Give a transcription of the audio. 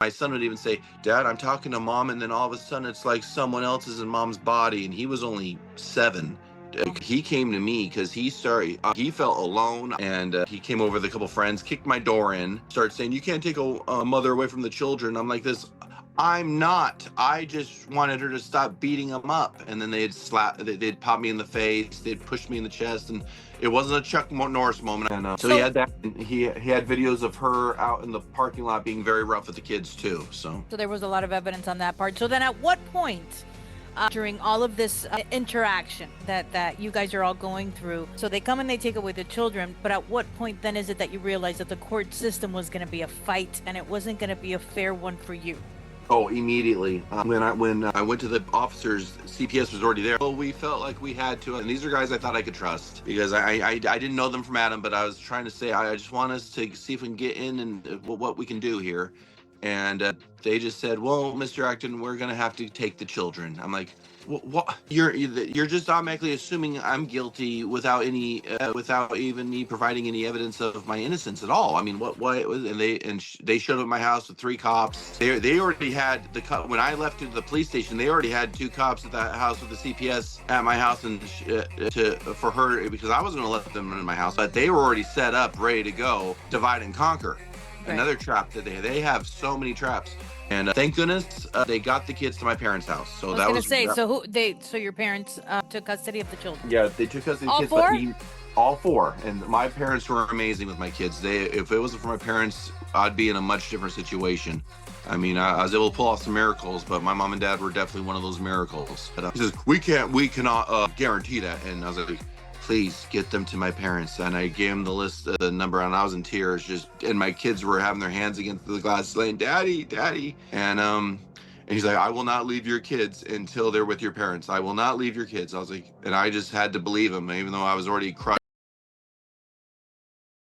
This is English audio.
My son would even say, Dad, I'm talking to mom, and then all of a sudden it's like someone else is in mom's body, and he was only 7. He came to me because he felt alone, and he came over with a couple friends, kicked my door in, started saying, you can't take a mother away from the children. I'm like, I'm not. I just wanted her to stop beating him up. And then they'd pop me in the face, they'd push me in the chest, and it wasn't a Chuck Norris moment. And so he had that. He had videos of her out in the parking lot being very rough with the kids too. So there was a lot of evidence on that part. So then at what point during all of this interaction that you guys are all going through, so they come and they take away the children, but at what point then is it that you realize that the court system was going to be a fight and it wasn't going to be a fair one for you? Oh, immediately. When I went to the officers, CPS was already there. Well, we felt like we had to, and these are guys I thought I could trust because I didn't know them from Adam, but I was trying to say I just want us to see if we can get in and what we can do here. And they just said, well, Mr. Acton, we're going to have to take the children. I'm like, what? You're just automatically assuming I'm guilty without even me providing any evidence of my innocence at all. I mean, what? And they showed up at my house with 3 cops. They already had when I left to the police station. They already had 2 cops at that house with the CPS at my house, and for her, because I wasn't going to let them in my house, but they were already set up, ready to go, divide and conquer. Right. Another trap that they have so many traps, and thank goodness they got the kids to my parents' house. So I was going to say, so your parents took custody of the children? Yeah, they took custody of the kids. All 4, and my parents were amazing with my kids. If it wasn't for my parents, I'd be in a much different situation. I mean, I was able to pull off some miracles, but my mom and dad were definitely one of those miracles. But he says, we cannot guarantee that, and I was like, please get them to my parents. And I gave him the list, the number, and I was in tears. And my kids were having their hands against the glass, saying, "Daddy, Daddy." And he's like, "I will not leave your kids until they're with your parents. I will not leave your kids." I was like, and I just had to believe him, even though I was already crushed.